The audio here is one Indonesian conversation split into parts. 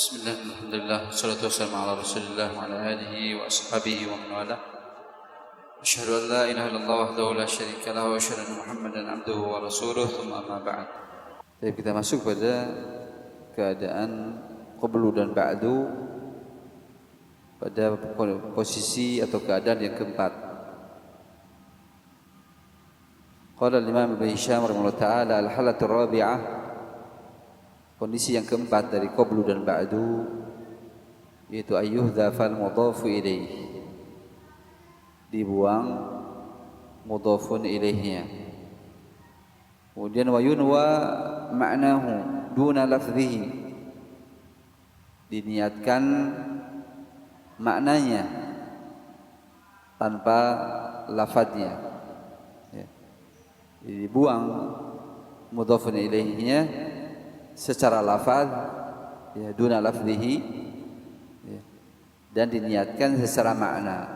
Bismillah, alhamdulillah, wassalatu wassalamu ala rasulillah wa ala alihi wa ashabihi wa man wala. Asyhadu an la ilaha illallah wahdahu la syarika lahu wa asyhadu anna Muhammadan abduhu wa rasuluh, thumma amma ba'd. Jadi kita masuk pada keadaan qablu dan ba'du pada posisi atau keadaan yang keempat. Qala al-Imam Ibnu Hisham rahimahullah ta'ala al-halatu rabi'ah, kondisi yang keempat dari qablu dan ba'du, yaitu ayyuhdhafal mudhafu ilaih, dibuang mudhafun ilaihnya. Kemudian wa yunwa ma'nahu duna lafzihi, diniatkan maknanya tanpa lafadznya, ya. Dibuang mudhafun ilaihnya secara lafaz, ya, duna lafzihi, ya, dan diniatkan secara makna.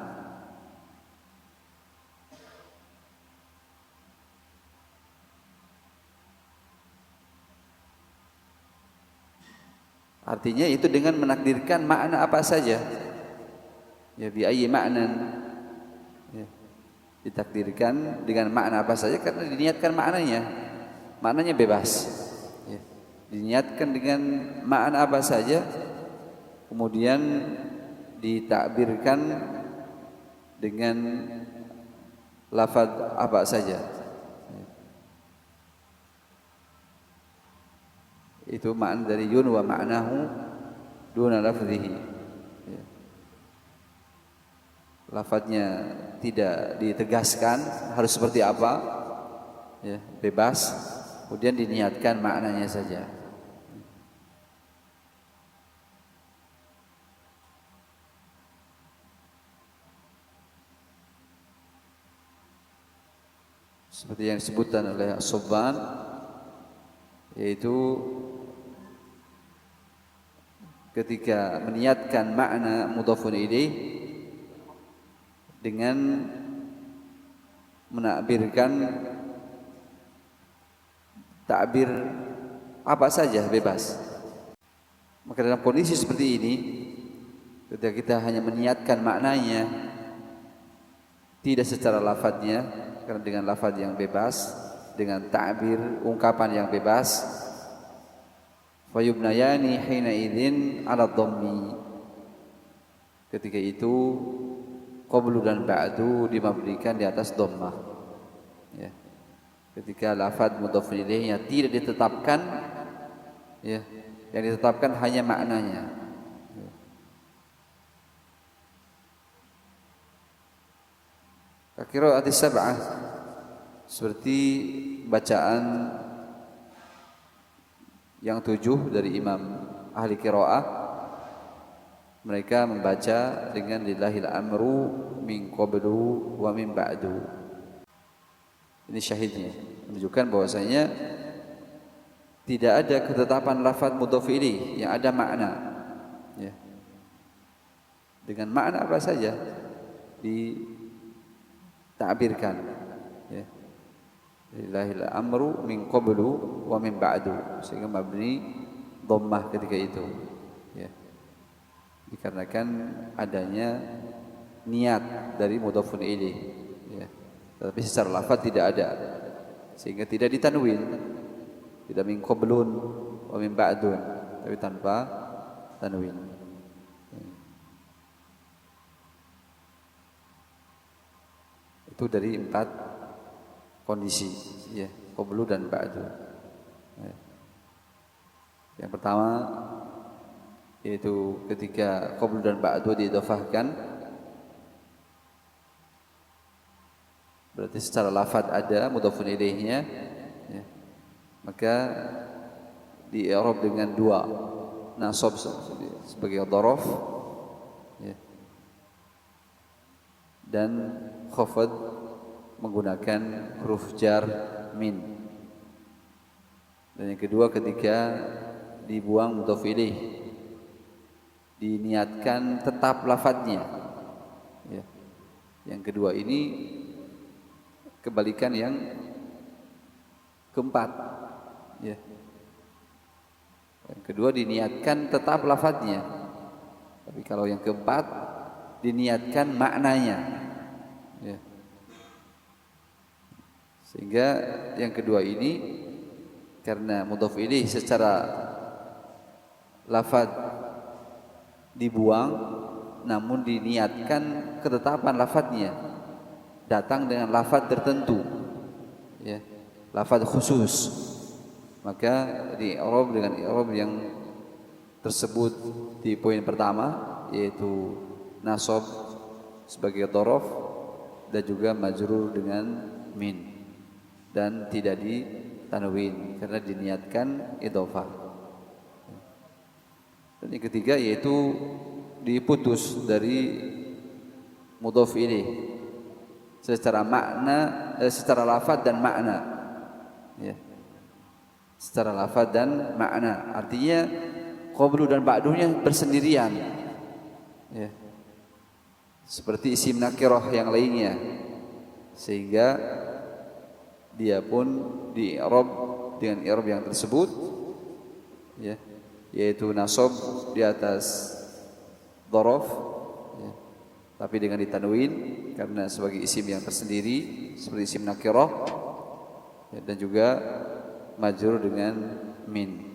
Artinya itu dengan menakdirkan makna apa saja, ya, bi ayyi ma'nan, ya, ditakdirkan dengan makna apa saja karena diniatkan maknanya bebas, ya. Diniatkan dengan makna apa saja, kemudian ditakbirkan dengan lafaz apa saja. Itu makna dari yun wa ma'nahu duna lafzihi, ya. Lafadznya tidak ditegaskan harus seperti apa, ya, bebas, kemudian diniatkan maknanya saja. Seperti yang disebutkan oleh As-Subban, yaitu ketika meniatkan makna mudhafun ilaih dengan menakbirkan takbir apa saja bebas. Maka dalam kondisi seperti ini, ketika kita hanya meniatkan maknanya tidak secara lafadznya, karena dengan lafadz yang bebas, dengan ta'bir ungkapan yang bebas, fayubnayani hina idzin ala dhammi, ketika itu qablu dan ba'du dimabnikan di atas dhammah, ya. Ketika lafadz mudhaf ilaihnya tidak ditetapkan, ya, yang ditetapkan hanya maknanya, ya. Qira'at as-sab'ah, seperti bacaan yang 7 dari imam ahli qiraah, mereka membaca dengan lillahil amru min qablu wa min ba'du. Ini syahidnya, menunjukkan bahwasanya tidak ada ketetapan lafaz mudhaf ilaih, yang ada makna, ya. Dengan makna apa saja ditakbirkan, ya. Lillahil amru min qablu wa min ba'du, sehingga mabni dhammah ketika itu, ya. Dikarenakan adanya niat dari mudhafun ilaih, ya. Tapi secara lafaz tidak ada, sehingga tidak ditanwin, tidak min qablun wa min ba'dun, tapi tanpa tanwin, ya. Itu dari 4 kondisi, ya, qablu dan ba'du, ya. Yang pertama yaitu ketika qablu dan ba'du diidhafahkan, berarti secara lafaz ada mudhafun ilaihnya, ya, maka di-i'rab dengan 2 nasab sebagai dharaf, ya, dan khafad menggunakan huruf jar min. Dan yang kedua, ketika dibuang mudhaf ilaih, diniatkan tetap lafadznya, ya. Yang kedua ini kebalikan yang keempat, ya. Yang kedua diniatkan tetap lafadznya. Tapi kalau yang keempat diniatkan maknanya. Ya. Sehingga yang kedua ini karena mudhaf ilaih secara lafadz dibuang, namun diniatkan ketetapan lafadznya datang dengan lafadz tertentu, ya, lafadz khusus, maka di i'rab dengan i'rab yang tersebut di poin pertama, yaitu nasab sebagai dhorof dan juga majrur dengan min, dan tidak ditanwin karena diniatkan idhofah. Dan yang ketiga yaitu diputus dari mudhaf ilaih secara makna, secara lafaz dan makna, ya. Secara lafaz dan makna, artinya qablu dan ba'dunya bersendirian, ya. Seperti isim nakirah yang lainnya, sehingga dia pun di i'rab dengan i'rab yang tersebut, ya, yaitu nasab di atas dhorof, ya, tapi dengan ditanwin karena sebagai isim yang tersendiri seperti isim nakirah, ya, dan juga majrur dengan min.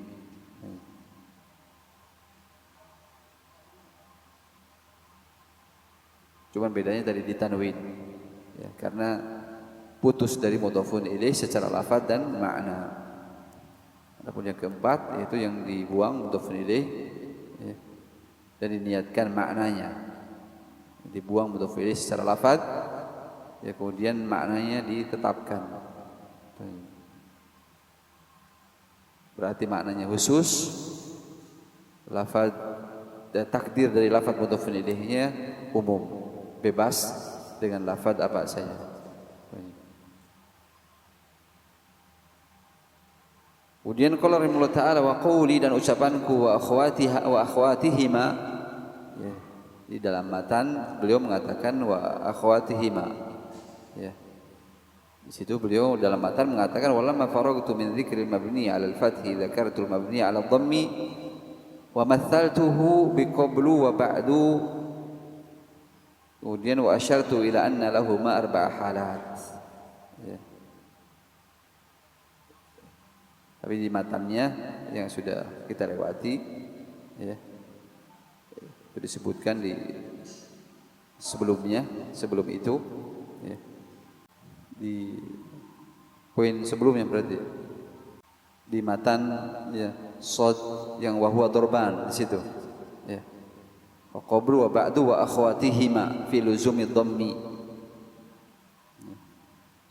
Cuman bedanya tadi ditanwin, ya, karena putus dari mudhafun ilaih secara lafaz dan makna. Adapun yang keempat yaitu yang dibuang mudhafun ilaih, ya, dan diniatkan maknanya. Dibuang mudhafun ilaih secara lafaz, ya, kemudian maknanya ditetapkan. Berarti maknanya khusus, lafaz dan takdir dari lafaz mudhafun ilaihnya umum, bebas dengan lafaz apa saja. Kemudian qala rahimahullah ta'ala wa qawli, dan ucapanku, wa akhwatiha wa akhwatihima, ya, di dalam matan beliau mengatakan wa akhwatihima, ya. Di situ beliau dalam matan mengatakan walamma faragtu min dzikril mabni 'ala al-fathi dzakartu al-mabni 'ala ad-dhammi wa mathaltuhu bi qablu wa ba'du. Kemudian wa asyartu ila anna lahuma arba'a halat, ya. Tapi di matannya yang sudah kita lewati, ya, itu disebutkan di sebelumnya, sebelum itu, ya, di poin sebelumnya berarti di matan, ya, shad yang wahwa dorban di situ, ya. Wa qablu wa ba'du wa akhwatihima fi luzumi dhammi.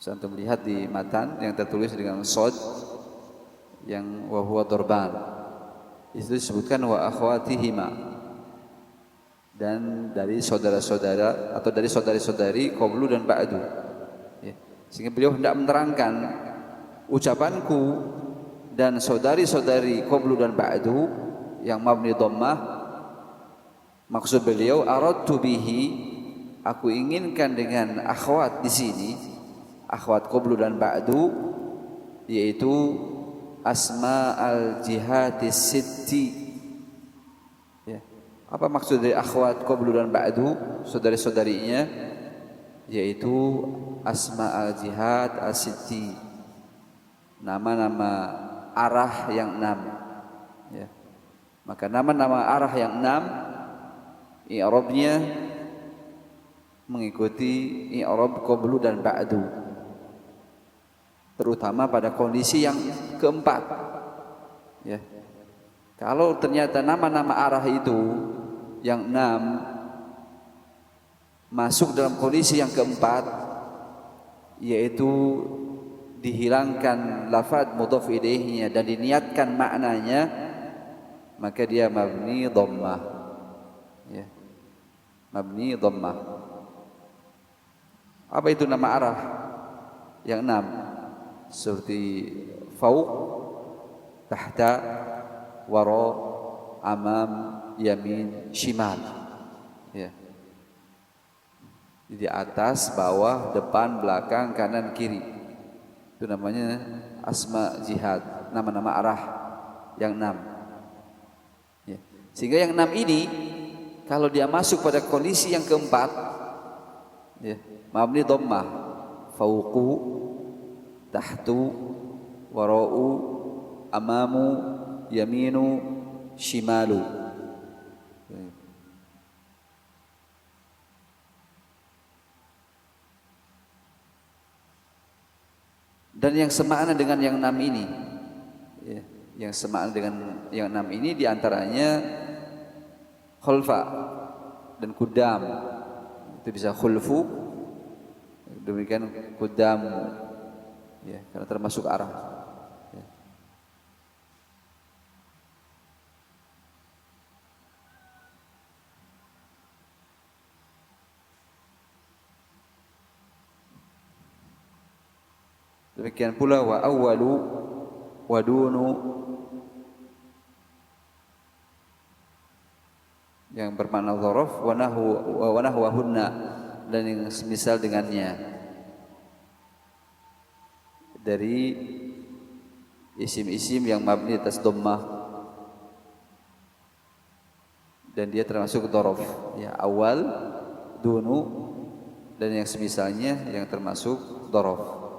Saya melihat di matan yang tertulis dengan shad yang wahwa dorban, itu disebutkan wa akhwatihima, dan dari saudara-saudara atau dari saudari-saudari qablu dan ba'du, ya. Sehingga beliau hendak menerangkan ucapanku dan saudari-saudari qablu dan ba'du yang mabni dhammah, maksud beliau aradtu bihi, aku inginkan dengan akhwat di sini, akhwat qablu dan ba'du, yaitu asma al-jihadis sitti, ya. Apa maksud dari akhwat qablu dan ba'du, saudari-saudarinya, yaitu asma al-jihad as-sitti, nama-nama arah yang 6, ya. Maka nama-nama arah yang 6 i'rabnya mengikuti i'rab qablu dan ba'du, terutama pada kondisi yang keempat, ya. Kalau ternyata nama-nama arah itu yang 6 masuk dalam kondisi yang keempat, yaitu dihilangkan lafaz mudhaf ilaihnya dan diniatkan maknanya, maka dia mabni dhammah, ya, mabni dhammah. Apa itu nama arah yang 6? Seperti fauq, tahta, wara, amam, yamin, shimal, ya. Di atas, bawah, depan, belakang, kanan, kiri. Itu namanya asma jihad, nama-nama arah yang 6. Sehingga yang 6 ini kalau dia masuk pada kondisi yang keempat, ya, mabni dhammah, fauqu, tahtu, wara'u, amamu, yaminu, shimalu. Dan yang semakna dengan yang 6 ini, ya, yang semakna dengan yang 6 ini diantaranya khulfa dan kudam. Itu bisa khulfu, demikian kudamu, ya, karena termasuk arah. Ya. Demikian pula wa awwalu wa dunu, yang bermakna dzaraf, wa nahwahunna, dan yang semisal dengannya dari isim-isim yang mabni atas dhammah dan dia termasuk dzaraf, ya, awal, dunu, dan yang semisalnya yang termasuk dzaraf.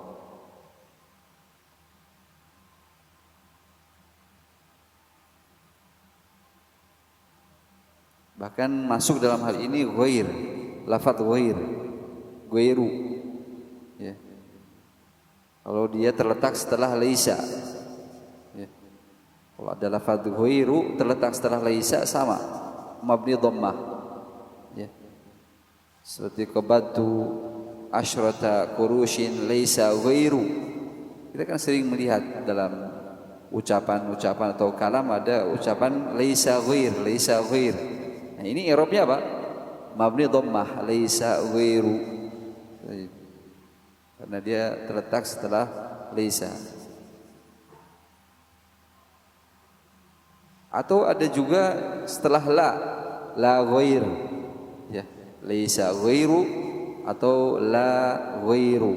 Bahkan masuk dalam hal ini ghair, lafadz ghair, ghairu, ya. Kalau dia terletak setelah laisa, ya. Kalau ada lafadz ghairu terletak setelah laisa sama mabni dhammah, ya. Seperti qabadtu asyrata qurushin laisa ghairu. Kita kan sering melihat dalam ucapan-ucapan atau kalam ada ucapan laisa ghair, laisa ghair. Nah, ini i'rabnya apa? Mabni dhammah, laisa ghairu. Karena dia terletak setelah laisa. Atau ada juga setelah la ghair, ya, laisa ghairu atau la ghairu.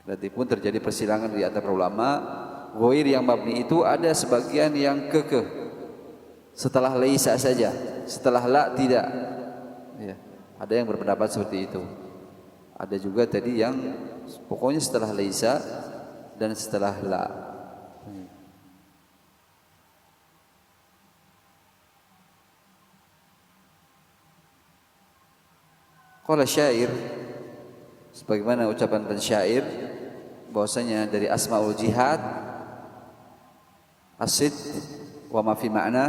Berarti pun terjadi persilangan di antara ulama. Ghair yang mabni itu ada sebagian yang kekeh setelah laisa saja, setelah la tidak, ya. Ada yang berpendapat seperti itu. Ada juga tadi yang pokoknya setelah laisa dan setelah la. Qala syair, sebagaimana ucapan pensyair bahwasanya dari asmaul jihad asid wa ma fi ma'na,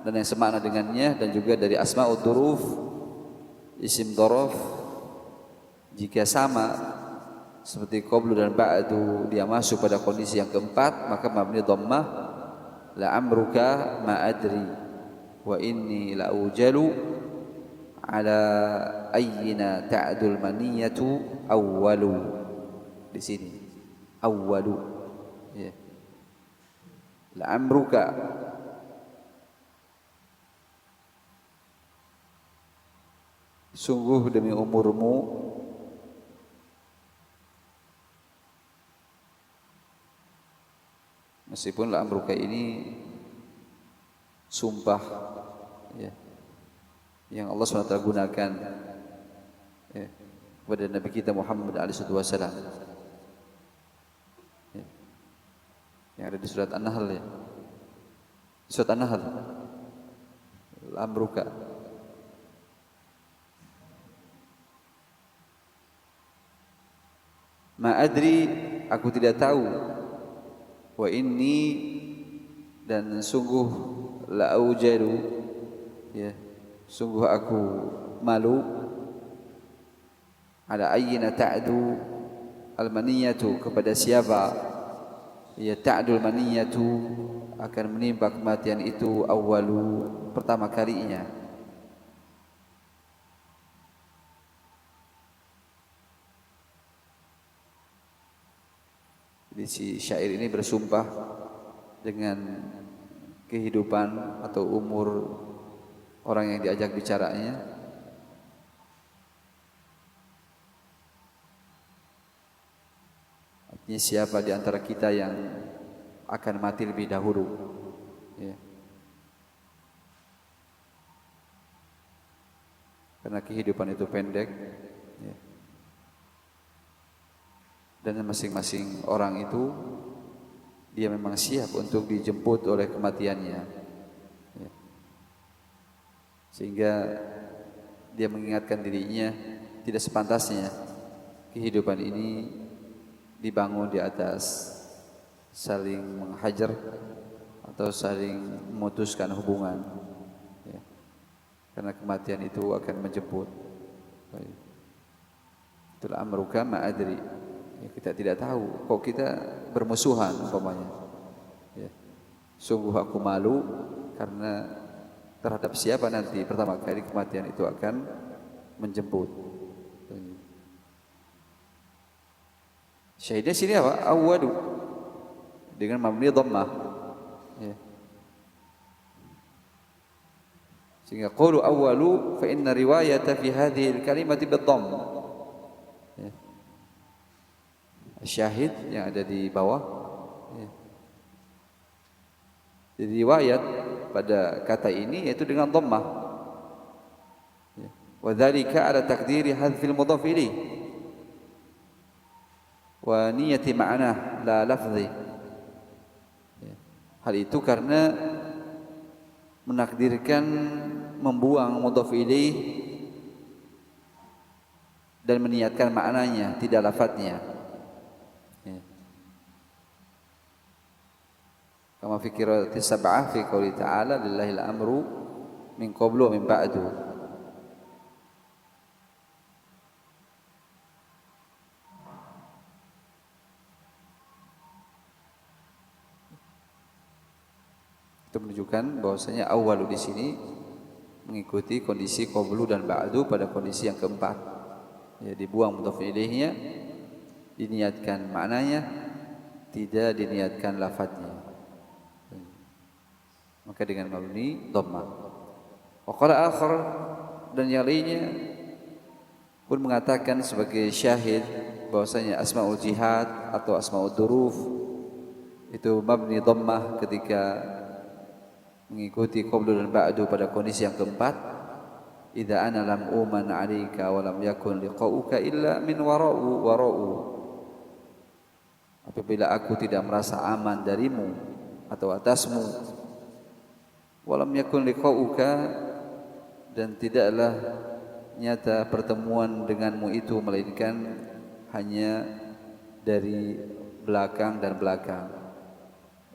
dan yang semakna dengannya, dan juga dari asma'ud duruf, isim dzaraf, jika sama seperti qablu dan ba'du dia masuk pada kondisi yang keempat, maka mabni dhammah, la amruka ma adri wa inni la ujalu ala ayyina ta'dul maniyatu awwalu. Di sini awwalu, ya. La'amruka, sungguh demi umurmu, meskipun la'amruka ini sumpah, ya, yang Allah SWT gunakan, ya, kepada Nabi kita Muhammad SAW, ya, yang ada di surat An-Nahl, ya. Surat An-Nahl, Amruka. Ma adri, aku tidak tahu. Wa inni, dan sungguh la aujaru, ya, sungguh aku malu. Ala ayyina ta'du al-maniyatu, kepada siapa ya ta'dul maniyatu akan menimpa kematian itu, awwalu, pertama kalinya. Jadi si syair ini bersumpah dengan kehidupan atau umur orang yang diajak bicaranya. Artinya siapa di antara kita yang akan mati lebih dahulu. Ya. Karena kehidupan itu pendek, ya. Dan masing-masing orang itu dia memang siap untuk dijemput oleh kematiannya, ya. Sehingga dia mengingatkan dirinya tidak sepantasnya kehidupan ini dibangun di atas saling menghajar atau saling memutuskan hubungan, ya. Karena kematian itu akan menjemput. Itulah amruka ma adri. Ya, kita tidak tahu kok kita bermusuhan umpamanya. Ya. Sungguh aku malu karena terhadap siapa nanti pertama kali kematian itu akan menjemput. Syahidnya sini apa? Awwadu dengan mabni dhammah. Ya. Sehingga qulu awwalu fa inna riwayata fi hadhihi al-kalimati bid-dhamm. Ya. Syahid yang ada di bawah, ya. Jadi riwayat pada kata ini yaitu dengan dhammah. Ya. Wa dzalika ala taqdiri hadzfil mudhaf ilaih wa niyati ma'nah la lafzi. Ya. Hal itu karena menakdirkan membuang mudhaf ilaih dan meniatkan maknanya, tidak lafadznya. Ya. Kama fi qiraati sab'ah fi qouli ta'ala lillahil amru min qablu wa min ba'du. Itu menunjukkan bahwasanya awalu di sini mengikuti kondisi qablu dan ba'du pada kondisi yang keempat. Ya, dibuang mudhaf ilaihnya, diniatkan maknanya, tidak diniatkan lafadznya. Maka dengan mabni dhammah. Wa qala akhar, dan yang lainnya pun mengatakan sebagai syahid bahwasanya asmaul jihad atau asmaul duruf itu mabni dhammah ketika mengikuti qablu dan ba'du pada kondisi yang keempat. Idza ana lam uman 'alaika wa lam yakun liqa'uka illa min wara'u. Apabila aku tidak merasa aman darimu atau atasmu, wa lam yakun liqa'uka, dan tidaklah nyata pertemuan denganmu itu melainkan hanya dari belakang dan belakang.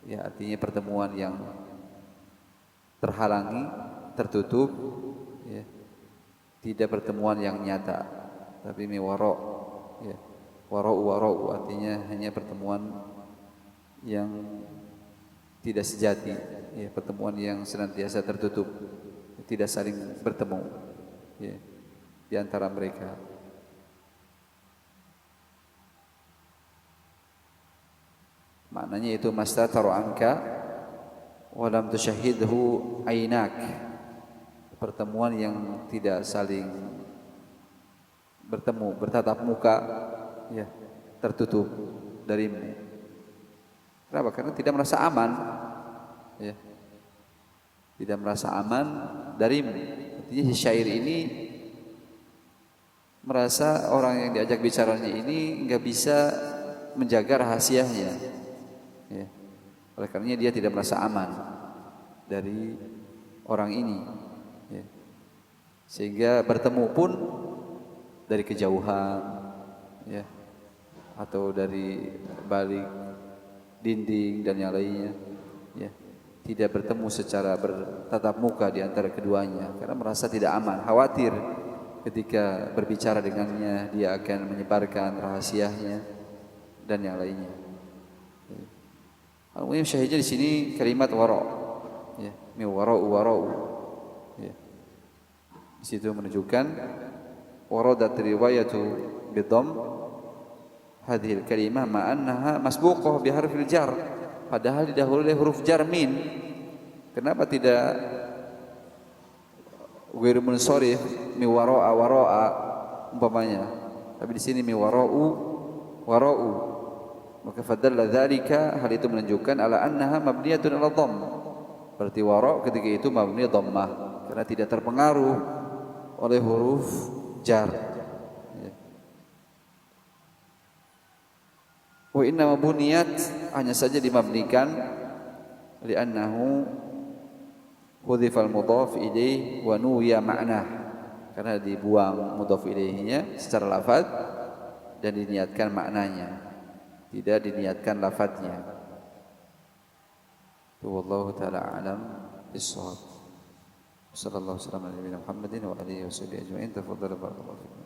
Ya, artinya pertemuan yang terhalangi, tertutup, ya. Tidak pertemuan yang nyata, tapi miwaro, ya. Warau artinya hanya pertemuan yang tidak sejati, ya. Pertemuan yang senantiasa tertutup, tidak saling bertemu, ya, di antara mereka. Maknanya itu mastataru anka walam tusyahidhu ainak, pertemuan yang tidak saling bertemu, bertatap muka, ya, tertutup darimu. Kenapa? Karena tidak merasa aman, ya, tidak merasa aman darimu. Artinya si syair ini merasa orang yang diajak bicaranya ini nggak bisa menjaga rahasianya, ya. Oleh karenanya dia tidak merasa aman dari orang ini, ya. Sehingga bertemu pun dari kejauhan, ya, atau dari balik dinding dan yang lainnya, ya. Tidak bertemu secara bertatap muka di antara keduanya karena merasa tidak aman, khawatir ketika berbicara dengannya dia akan menyebarkan rahasianya dan yang lainnya. Al-muhim syahidnya di sini kalimat wara', ya, mi wara'u, ya. Di situ menunjukkan waradat riwayatu bidhamm hadhil kalimah ma annaha masbuqah bi harfil jar, padahal didahului oleh huruf jar min. Kenapa tidak ghairu munsharif mi wara'a umpamanya, tapi di sini mi wara'u. Maka fadalla dzalika, hal itu menunjukkan ala annaha mabniyatun ala dhamm. Berarti wara ketika itu mabni dhammah karena tidak terpengaruh oleh huruf jar. Ya. Wa inna buniyat, hanya saja dimabnikan li'annahu hudhifal mudhaf ilaih wa nuwiya ma'nah, karena dibuang mudhaf ilaihinya secara lafaz dan diniatkan maknanya, tidak diniatkan lafadznya. Wallahu taala alam bis-shawab. Sallallahu alaihi wasallam ala nabiyina Muhammadin wa alihi washabihi ajma'in. Tafadhalu barakallahu fikum.